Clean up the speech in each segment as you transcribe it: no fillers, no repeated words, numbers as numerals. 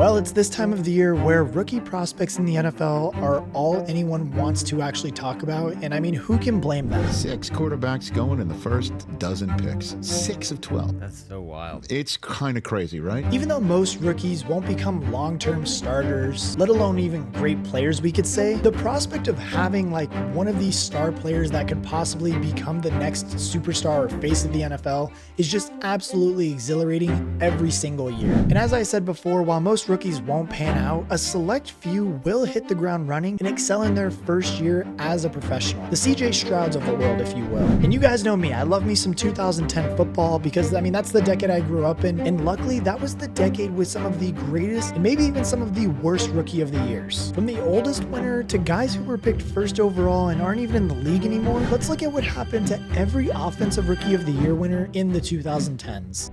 Well, it's this time of the year where rookie prospects in the NFL are all anyone wants to actually talk about, and I mean, who can blame them? 6 quarterbacks going in the first dozen picks. 6 of 12. That's so wild. It's kind of crazy, right? Even though most rookies won't become long-term starters, let alone even great players, we could say, the prospect of having like one of these star players that could possibly become the next superstar or face of the NFL is just absolutely exhilarating every single year. And as I said before, while most rookies won't pan out, a select few will hit the ground running and excel in their first year as a professional. The CJ Strouds of the world, if you will. And you guys know me, I love me some 2010 football because I mean, that's the decade I grew up in. And luckily that was the decade with some of the greatest and maybe even some of the worst rookie of the years. From the oldest winner to guys who were picked first overall and aren't even in the league anymore, let's look at what happened to every offensive rookie of the year winner in the 2010s.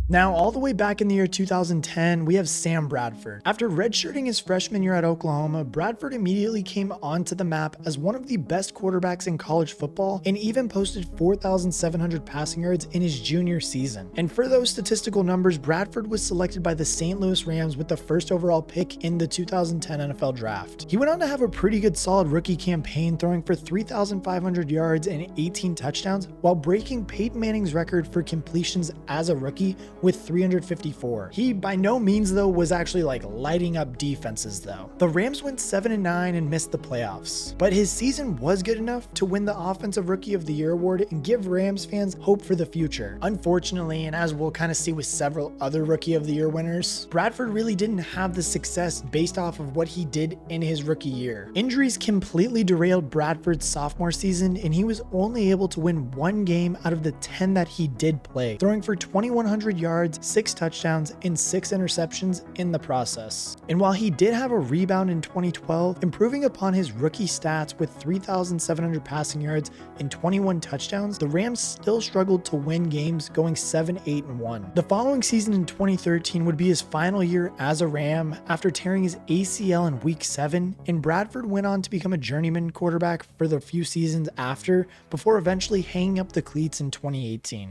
Now, all the way back in the year 2010, we have Sam Bradford. After redshirting his freshman year at Oklahoma, Bradford immediately came onto the map as one of the best quarterbacks in college football and even posted 4,700 passing yards in his junior season. And for those statistical numbers, Bradford was selected by the St. Louis Rams with the first overall pick in the 2010 NFL Draft. He went on to have a pretty good solid rookie campaign, throwing for 3,500 yards and 18 touchdowns while breaking Peyton Manning's record for completions as a rookie with 354. He by no means though was actually like lighting up defenses though. The Rams went 7-9 and missed the playoffs, but his season was good enough to win the Offensive Rookie of the Year award and give Rams fans hope for the future. Unfortunately, and as we'll kind of see with several other Rookie of the Year winners, Bradford really didn't have the success based off of what he did in his rookie year. Injuries completely derailed Bradford's sophomore season and he was only able to win 1 game out of the 10 that he did play, throwing for 2,100 yards, 6 touchdowns, and 6 interceptions in the process. And while he did have a rebound in 2012, improving upon his rookie stats with 3,700 passing yards and 21 touchdowns, the Rams still struggled to win games, going 7-8-1. The following season in 2013 would be his final year as a Ram after tearing his ACL in week 7, and Bradford went on to become a journeyman quarterback for the few seasons after, before eventually hanging up the cleats in 2018.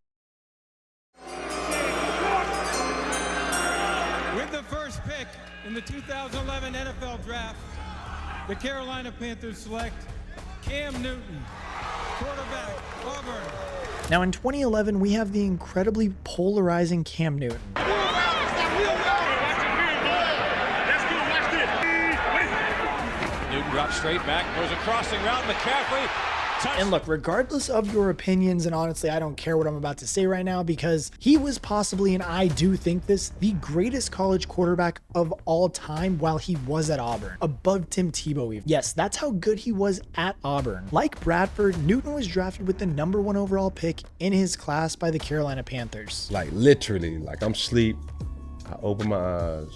Pick in the 2011 NFL Draft, the Carolina Panthers select Cam Newton, quarterback, Auburn. Now in 2011, we have the incredibly polarizing Cam Newton. Newton drops straight back, goes a crossing route, McCaffrey. And look, regardless of your opinions, and honestly, I don't care what I'm about to say right now because he was possibly, and I do think this, the greatest college quarterback of all time while he was at Auburn, above Tim Tebow even. Yes, that's how good he was at Auburn. Like Bradford, Newton was drafted with the #1 overall pick in his class by the Carolina Panthers. Like literally, like I'm asleep, I open my eyes,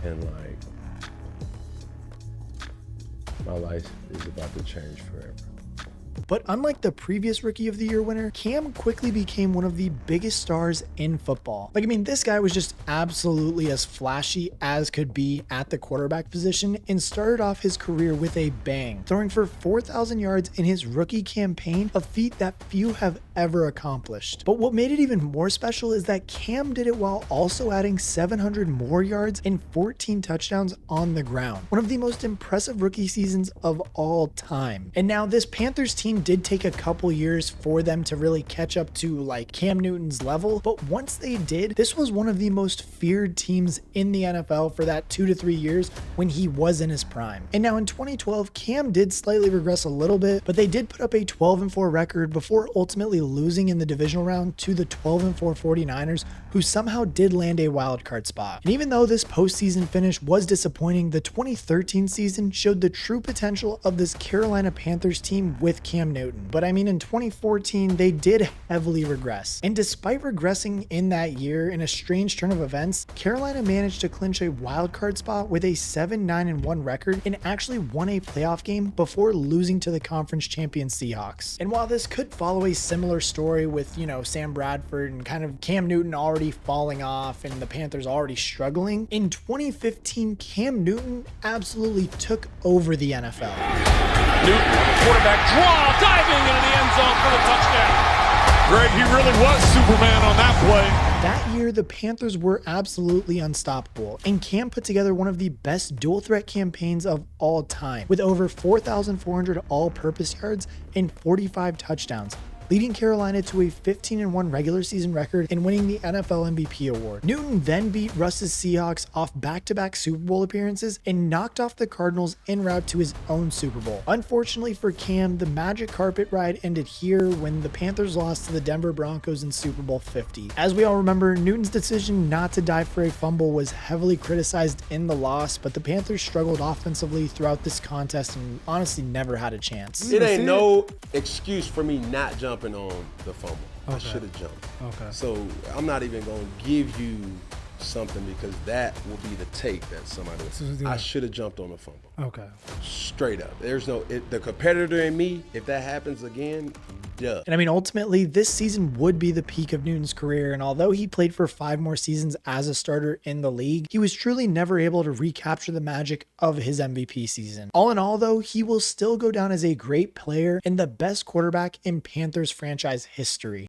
and like, my life is about to change forever. But unlike the previous Rookie of the Year winner, Cam quickly became one of the biggest stars in football. Like, I mean, this guy was just absolutely as flashy as could be at the quarterback position and started off his career with a bang, throwing for 4,000 yards in his rookie campaign, a feat that few have ever accomplished. But what made it even more special is that Cam did it while also adding 700 more yards and 14 touchdowns on the ground. One of the most impressive rookie seasons of all time. And now this Panthers team did take a couple years for them to really catch up to like Cam Newton's level, but once they did, this was one of the most feared teams in the NFL for that 2 to 3 years when he was in his prime. And now in 2012, Cam did slightly regress a little bit, but they did put up a 12-4 record before ultimately losing in the divisional round to the 12-4 49ers, who somehow did land a wildcard spot. And even though this postseason finish was disappointing, the 2013 season showed the true potential of this Carolina Panthers team with Cam Newton. But I mean, in 2014, they did heavily regress. And despite regressing in that year in a strange turn of events, Carolina managed to clinch a wildcard spot with a 7-9-1 record and actually won a playoff game before losing to the conference champion Seahawks. And while this could follow a similar story with, you know, Sam Bradford and kind of Cam Newton already falling off and the Panthers already struggling, in 2015, Cam Newton absolutely took over the NFL. Newton, quarterback draw, diving into the end zone for the touchdown. great. He really was Superman on that play. That year, the Panthers were absolutely unstoppable, and Cam put together one of the best dual threat campaigns of all time, with over 4,400 all-purpose yards and 45 touchdowns, leading Carolina to a 15-1 regular season record and winning the NFL MVP award. Newton then beat Russ's Seahawks off back-to-back Super Bowl appearances and knocked off the Cardinals en route to his own Super Bowl. Unfortunately for Cam, the magic carpet ride ended here when the Panthers lost to the Denver Broncos in Super Bowl 50. As we all remember, Newton's decision not to dive for a fumble was heavily criticized in the loss, but the Panthers struggled offensively throughout this contest and honestly never had a chance. It ain't no excuse for me not jumping on the fumble. Okay. I should have jumped. Okay. So I'm not even going to give you something because that will be the take that somebody will. I should have jumped on the fumble. Okay. Straight up. There's no, the competitor in me, if that happens again, duh. And I mean, ultimately, this season would be the peak of Newton's career. And although he played for 5 more seasons as a starter in the league, he was truly never able to recapture the magic of his MVP season. All in all, though, he will still go down as a great player and the best quarterback in Panthers franchise history.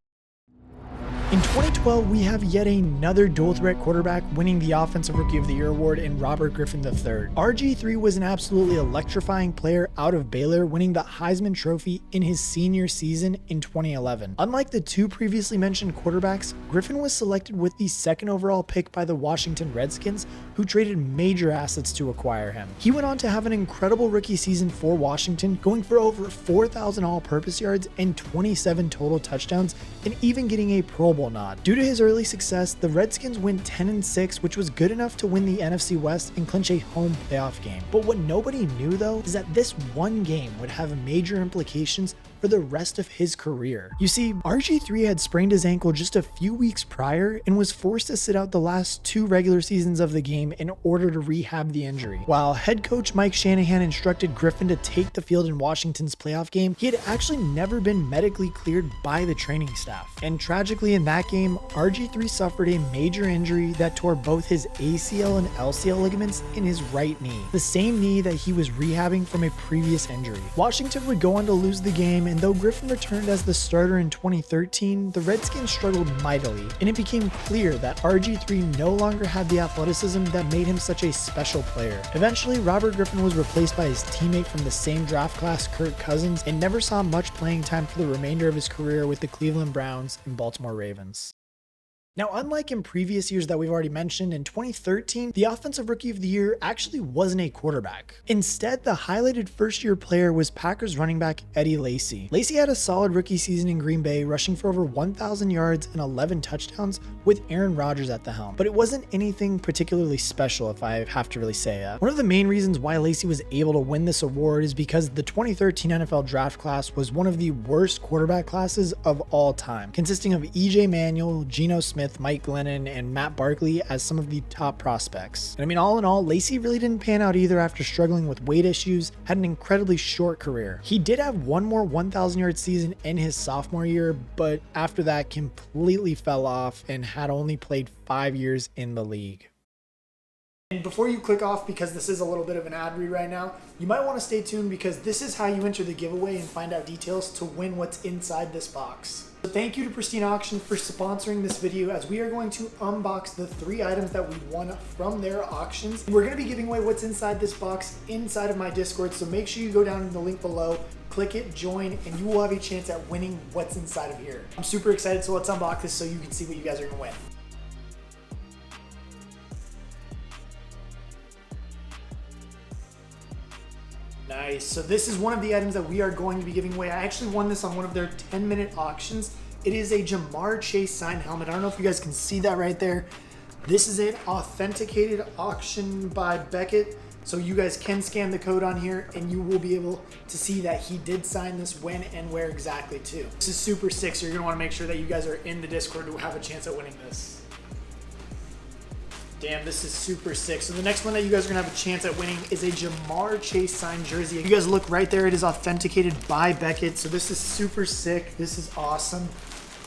In 2012, we have yet another dual threat quarterback winning the Offensive Rookie of the Year award in Robert Griffin III. RG3 was an absolutely electrifying player out of Baylor, winning the Heisman Trophy in his senior season in 2011. Unlike the 2 previously mentioned quarterbacks, Griffin was selected with the 2nd overall pick by the Washington Redskins, who traded major assets to acquire him. He went on to have an incredible rookie season for Washington, going for over 4,000 all-purpose yards and 27 total touchdowns, and even getting a Pro Bowl nod. Due to his early success, the Redskins went 10-6, which was good enough to win the NFC West and clinch a home playoff game. But what nobody knew, though, is that this one game would have major implications for the rest of his career. You see, RG3 had sprained his ankle just a few weeks prior and was forced to sit out the last 2 regular seasons of the game in order to rehab the injury. While head coach Mike Shanahan instructed Griffin to take the field in Washington's playoff game, he had actually never been medically cleared by the training staff. And tragically in that game, RG3 suffered a major injury that tore both his ACL and LCL ligaments in his right knee, the same knee that he was rehabbing from a previous injury. Washington would go on to lose the game, and though Griffin returned as the starter in 2013, the Redskins struggled mightily, and it became clear that RG3 no longer had the athleticism that made him such a special player. Eventually, Robert Griffin was replaced by his teammate from the same draft class, Kirk Cousins, and never saw much playing time for the remainder of his career with the Cleveland Browns and Baltimore Ravens. Now, unlike in previous years that we've already mentioned, in 2013, the Offensive Rookie of the Year actually wasn't a quarterback. Instead, the highlighted first-year player was Packers running back Eddie Lacy. Lacy had a solid rookie season in Green Bay, rushing for over 1,000 yards and 11 touchdowns with Aaron Rodgers at the helm. But it wasn't anything particularly special, if I have to really say it. One of the main reasons why Lacy was able to win this award is because the 2013 NFL draft class was one of the worst quarterback classes of all time, consisting of E.J. Manuel, Geno Smith, Mike Glennon, and Matt Barkley as some of the top prospects. And I mean, all in all, Lacy really didn't pan out either after struggling with weight issues, had an incredibly short career. He did have one more 1,000-yard season in his sophomore year, but after that completely fell off and had only played 5 years in the league. And before you click off, because this is a little bit of an ad read right now, you might want to stay tuned because this is how you enter the giveaway and find out details to win what's inside this box. So thank you to Pristine Auction for sponsoring this video, as we are going to unbox the 3 items that we won from their auctions. We're going to be giving away what's inside this box inside of my Discord, so make sure you go down in the link below, click it, join, and you will have a chance at winning what's inside of here. I'm super excited, so let's unbox this so you can see what you guys are going to win. Nice. So this is one of the items that we are going to be giving away. I actually won this on one of their 10-minute auctions. It is a Jamar Chase signed helmet. I don't know if you guys can see that right there. This is an authenticated auction by Beckett. So you guys can scan the code on here and you will be able to see that he did sign this, when and where exactly too. This is super sick, so you're gonna wanna make sure that you guys are in the Discord to have a chance at winning this. Damn, this is super sick. So the next one that you guys are gonna have a chance at winning is a Jamar Chase signed jersey. You guys look right there, it is authenticated by Beckett. So this is super sick, this is awesome.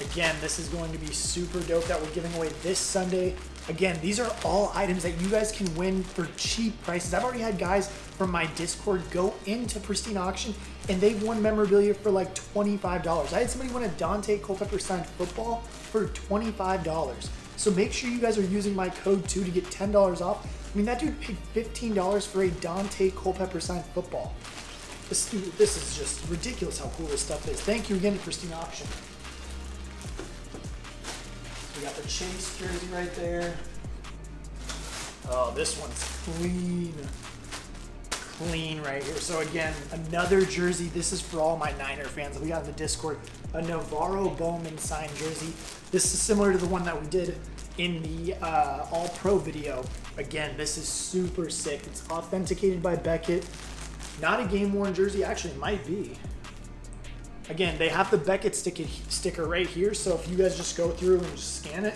Again, this is going to be super dope that we're giving away this Sunday Again, these are all items that you guys can win for cheap prices. I've already had guys from my Discord go into Pristine Auction and they've won memorabilia for like $25. I had somebody win a Dante Culpepper signed football for $25. So make sure you guys are using my code too to get $10 off. I mean, that dude paid $15 for a Dante Culpepper signed football. This is just ridiculous how cool this stuff is. Thank you again to Pristine Auction. We got the Chase jersey right there. Oh, this one's clean. Clean right here. So again, another jersey. This is for all my Niner fans that we got in the Discord. A Navarro Bowman signed jersey. This is similar to the one that we did in the All-Pro video. Again, this is super sick. It's authenticated by Beckett. Not a game-worn jersey. Actually, it might be. Again, they have the Beckett sticker right here, so if you guys just go through and just scan it,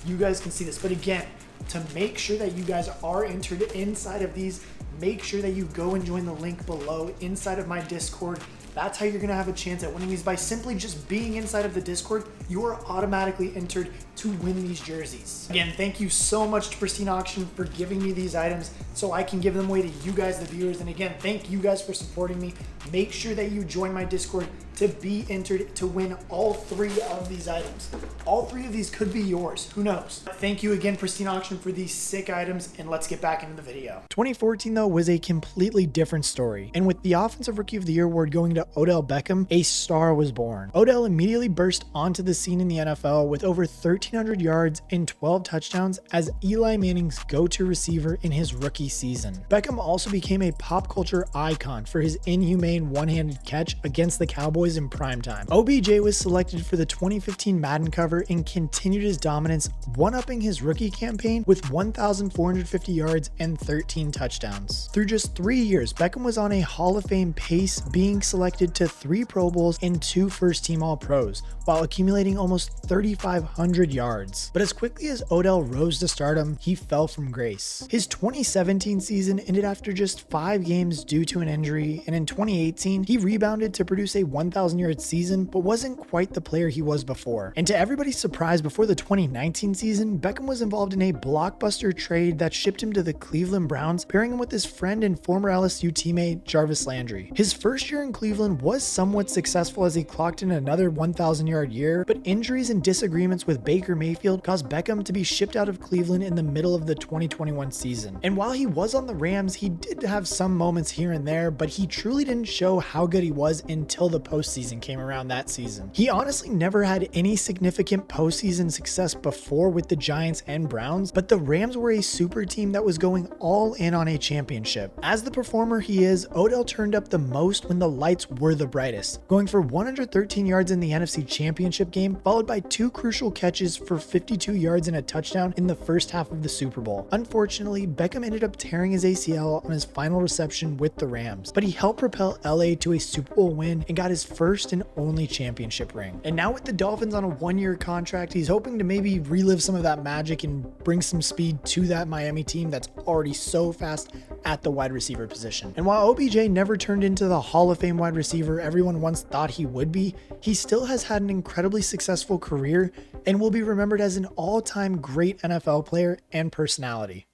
you guys can see this. But again, to make sure that you guys are entered inside of these, make sure that you go and join the link below inside of my Discord. That's how you're gonna have a chance at winning these. By simply just being inside of the Discord, you are automatically entered to win these jerseys. Again, thank you so much to Pristine Auction for giving me these items so I can give them away to you guys, the viewers. And again, thank you guys for supporting me. Make sure that you join my Discord to be entered to win all 3 of these items. All 3 of these could be yours. Who knows? Thank you again, Pristine Auction, for these sick items, and let's get back into the video. 2014, though, was a completely different story. And with the Offensive Rookie of the Year award going to Odell Beckham, a star was born. Odell immediately burst onto the scene in the NFL with over 1,300 yards and 12 touchdowns as Eli Manning's go-to receiver in his rookie season. Beckham also became a pop culture icon for his inhumane one-handed catch against the Cowboys in primetime. OBJ was selected for the 2015 Madden cover and continued his dominance, one-upping his rookie campaign with 1,450 yards and 13 touchdowns. Through just 3 years, Beckham was on a Hall of Fame pace, being selected to 3 Pro Bowls and 2 first-team All-Pros, while accumulating almost 3,500 yards. But as quickly as Odell rose to stardom, he fell from grace. His 2017 season ended after just 5 games due to an injury, and in 2018, he rebounded to produce a 1,000-yard season, but wasn't quite the player he was before. And to everybody's surprise, before the 2019 season, Beckham was involved in a blockbuster trade that shipped him to the Cleveland Browns, pairing him with his friend and former LSU teammate Jarvis Landry. His first year in Cleveland was somewhat successful as he clocked in another 1,000-yard year, but injuries and disagreements with Baker Mayfield caused Beckham to be shipped out of Cleveland in the middle of the 2021 season. And while he was on the Rams, he did have some moments here and there, but he truly didn't show how good he was until the postseason came around that season. He honestly never had any significant postseason success before with the Giants and Browns, but the Rams were a super team that was going all in on a championship. As the performer he is, Odell turned up the most when the lights were the brightest, going for 113 yards in the NFC Championship game, followed by 2 crucial catches for 52 yards and a touchdown in the first half of the Super Bowl. Unfortunately, Beckham ended up tearing his ACL on his final reception with the Rams, but he helped propel LA to a Super Bowl win and got his first and only championship ring. And now with the Dolphins on a 1-year contract, he's hoping to maybe relive some of that magic and bring some speed to that Miami team that's already so fast at the wide receiver position. And while OBJ never turned into the Hall of Fame wide receiver everyone once thought he would be, he still has had an incredibly successful career and will be remembered as an all-time great NFL player and personality.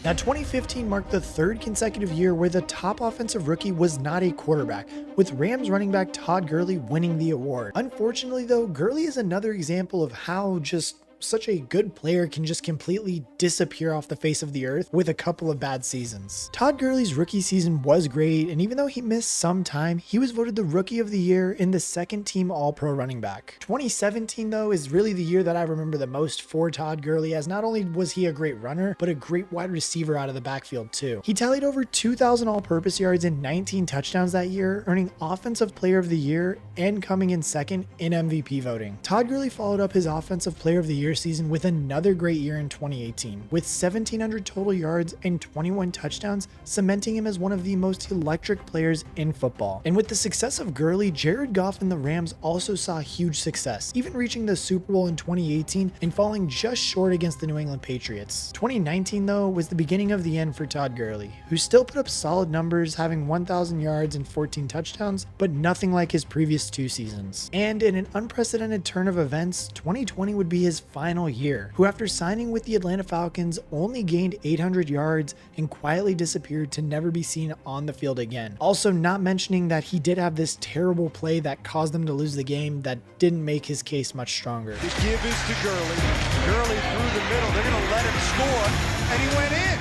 Now, 2015 marked the 3rd consecutive year where the top offensive rookie was not a quarterback, with Rams running back Todd Gurley winning the award. Unfortunately, though, Gurley is another example of how just such a good player can just completely disappear off the face of the earth with a couple of bad seasons. Todd Gurley's rookie season was great, and even though he missed some time, he was voted the Rookie of the Year in the 2nd team All-Pro running back. 2017, though, is really the year that I remember the most for Todd Gurley, as not only was he a great runner, but a great wide receiver out of the backfield too. He tallied over 2,000 all-purpose yards and 19 touchdowns that year, earning Offensive Player of the Year and coming in 2nd in MVP voting. Todd Gurley followed up his Offensive Player of the Year season with another great year in 2018, with 1,700 total yards and 21 touchdowns, cementing him as one of the most electric players in football. And with the success of Gurley, Jared Goff and the Rams also saw huge success, even reaching the Super Bowl in 2018 and falling just short against the New England Patriots. 2019, though, was the beginning of the end for Todd Gurley, who still put up solid numbers, having 1,000 yards and 14 touchdowns, but nothing like his previous 2 seasons. And in an unprecedented turn of events, 2020 would be his final final year, who after signing with the Atlanta Falcons only gained 800 yards and quietly disappeared to never be seen on the field again. Also not mentioning that he did have this terrible play that caused them to lose the game that didn't make his case much stronger. The give is to Gurley. Gurley through the middle. They're going to let him score, and he went in.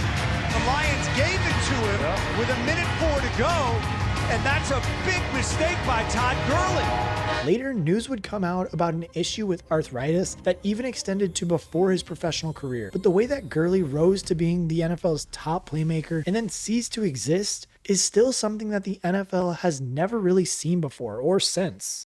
The Lions gave it to him with 1:04 to go, and that's a big mistake by Todd Gurley. Later, news would come out about an issue with arthritis that even extended to before his professional career. But the way that Gurley rose to being the NFL's top playmaker and then ceased to exist is still something that the NFL has never really seen before or since.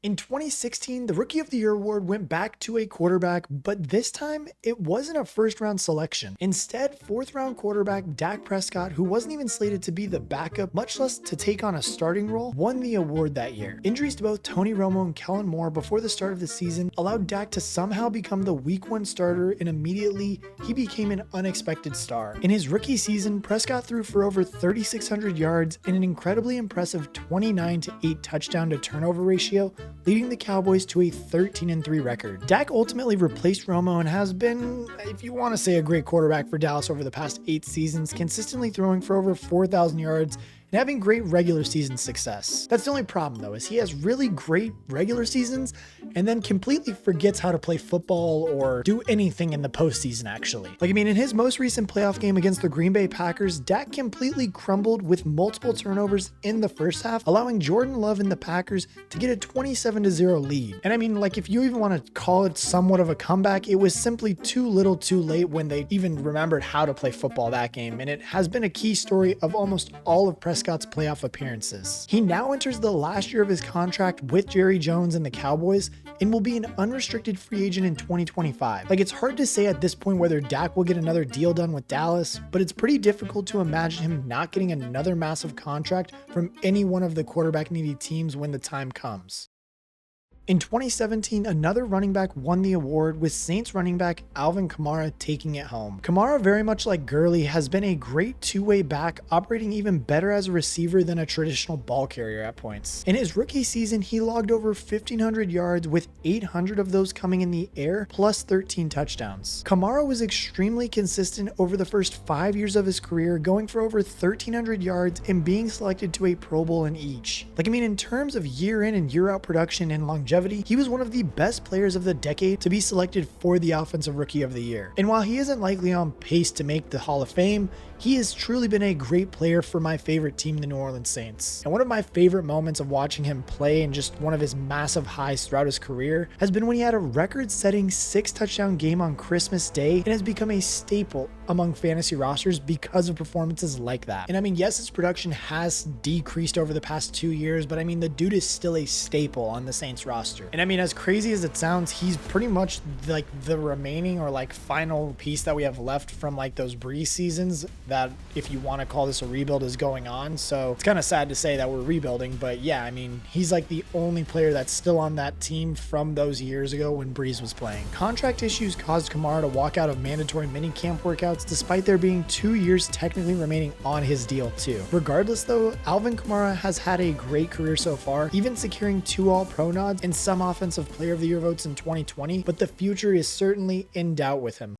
In 2016, the Rookie of the Year award went back to a quarterback, but this time it wasn't a first-round selection. Instead, fourth-round quarterback Dak Prescott, who wasn't even slated to be the backup, much less to take on a starting role, won the award that year. Injuries to both Tony Romo and Kellen Moore before the start of the season allowed Dak to somehow become the Week 1 starter, and immediately he became an unexpected star. In his rookie season, Prescott threw for over 3,600 yards and an incredibly impressive 29-8 touchdown to turnover ratio, leading the Cowboys to a 13-3 record. Dak ultimately replaced Romo and has been, if you want to say, a great quarterback for Dallas over the past 8 seasons, consistently throwing for over 4,000 yards and having great regular season success. That's the only problem though, is he has really great regular seasons and then completely forgets how to play football or do anything in the postseason actually. In his most recent playoff game against the Green Bay Packers, Dak completely crumbled with multiple turnovers in the first half, allowing Jordan Love and the Packers to get a 27-0 lead. And if you even want to call it somewhat of a comeback, it was simply too little too late when they even remembered how to play football that game, and it has been a key story of almost all of Prescott's playoff appearances. He now enters the last year of his contract with Jerry Jones and the Cowboys and will be an unrestricted free agent in 2025. It's hard to say at this point whether Dak will get another deal done with Dallas, but it's pretty difficult to imagine him not getting another massive contract from any one of the quarterback-needy teams when the time comes. In 2017, another running back won the award, with Saints running back Alvin Kamara taking it home. Kamara, very much like Gurley, has been a great two-way back, operating even better as a receiver than a traditional ball carrier at points. In his rookie season, he logged over 1,500 yards, with 800 of those coming in the air, plus 13 touchdowns. Kamara was extremely consistent over the first 5 years of his career, going for over 1,300 yards and being selected to a Pro Bowl in each. In terms of year in and year out production and longevity, he was one of the best players of the decade to be selected for the Offensive Rookie of the Year. And while he isn't likely on pace to make the Hall of Fame, he has truly been a great player for my favorite team, the New Orleans Saints. And one of my favorite moments of watching him play, and just one of his massive highs throughout his career, has been when he had a record-setting 6-touchdown game on Christmas Day and has become a staple among fantasy rosters because of performances like that. And yes, his production has decreased over the past 2 years, but the dude is still a staple on the Saints roster. And as crazy as it sounds, he's pretty much the remaining or final piece that we have left from those Breeze seasons that, if you want to call this a rebuild, is going on. So it's kind of sad to say that we're rebuilding, but yeah, he's the only player that's still on that team from those years ago when Breeze was playing. Contract issues caused Kamara to walk out of mandatory minicamp workouts, despite there being 2 years technically remaining on his deal too. Regardless though, Alvin Kamara has had a great career so far, even securing 2 All-Pro nods and some Offensive Player of the Year votes in 2020, but the future is certainly in doubt with him.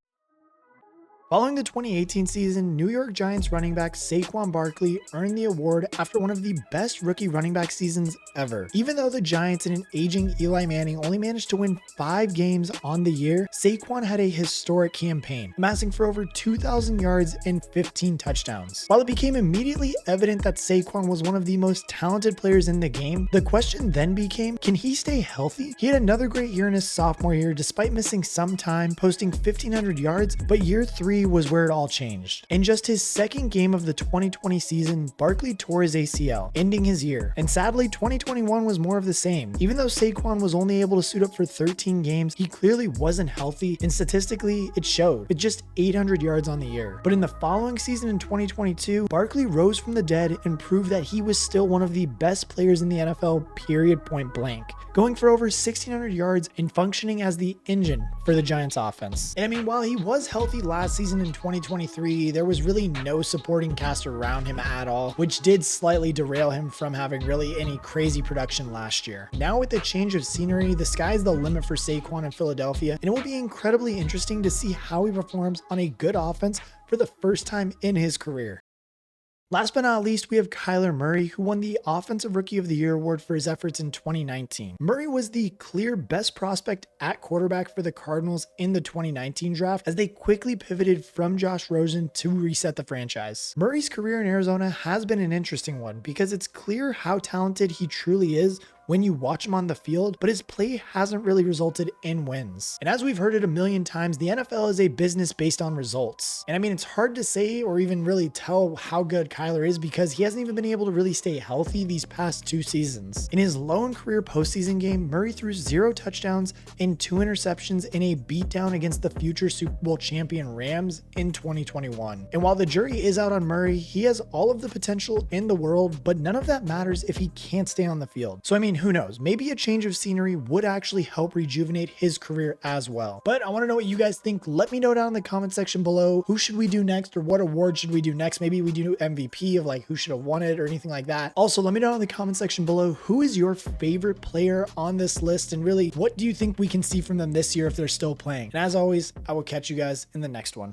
Following the 2018 season, New York Giants running back Saquon Barkley earned the award after one of the best rookie running back seasons ever. Even though the Giants and an aging Eli Manning only managed to win 5 games on the year, Saquon had a historic campaign, amassing for over 2,000 yards and 15 touchdowns. While it became immediately evident that Saquon was one of the most talented players in the game, the question then became, can he stay healthy? He had another great year in his sophomore year despite missing some time, posting 1,500 yards, but year 3 was where it all changed. In just his second game of the 2020 season, Barkley tore his ACL, ending his year. And sadly, 2021 was more of the same. Even though Saquon was only able to suit up for 13 games, he clearly wasn't healthy, and statistically, it showed, with just 800 yards on the year. But in the following season in 2022, Barkley rose from the dead and proved that he was still one of the best players in the NFL, period, point blank, going for over 1,600 yards and functioning as the engine for the Giants offense. And while he was healthy last season, season in 2023, there was really no supporting cast around him at all, which did slightly derail him from having really any crazy production last year. Now with the change of scenery, the sky's the limit for Saquon in Philadelphia, and it will be incredibly interesting to see how he performs on a good offense for the first time in his career. Last but not least, we have Kyler Murray, who won the Offensive Rookie of the Year award for his efforts in 2019. Murray was the clear best prospect at quarterback for the Cardinals in the 2019 draft, as they quickly pivoted from Josh Rosen to reset the franchise. Murray's career in Arizona has been an interesting one because it's clear how talented he truly is when you watch him on the field, but his play hasn't really resulted in wins. And as we've heard it a million times, the NFL is a business based on results. And I mean, it's hard to say or even really tell how good Kyler is because he hasn't even been able to really stay healthy these past 2 seasons. In his lone career postseason game, Murray threw 0 touchdowns and 2 interceptions in a beatdown against the future Super Bowl champion Rams in 2021. And while the jury is out on Murray, he has all of the potential in the world, but none of that matters if he can't stay on the field. So I mean, who knows? Maybe a change of scenery would actually help rejuvenate his career as well. But I want to know what you guys think. Let me know down in the comment section below. Who should we do next, or what award should we do next? Maybe we do MVP of like who should have won it or anything like that. Also, let me know in the comment section below, who is your favorite player on this list, and really what do you think we can see from them this year if they're still playing? And as always, I will catch you guys in the next one.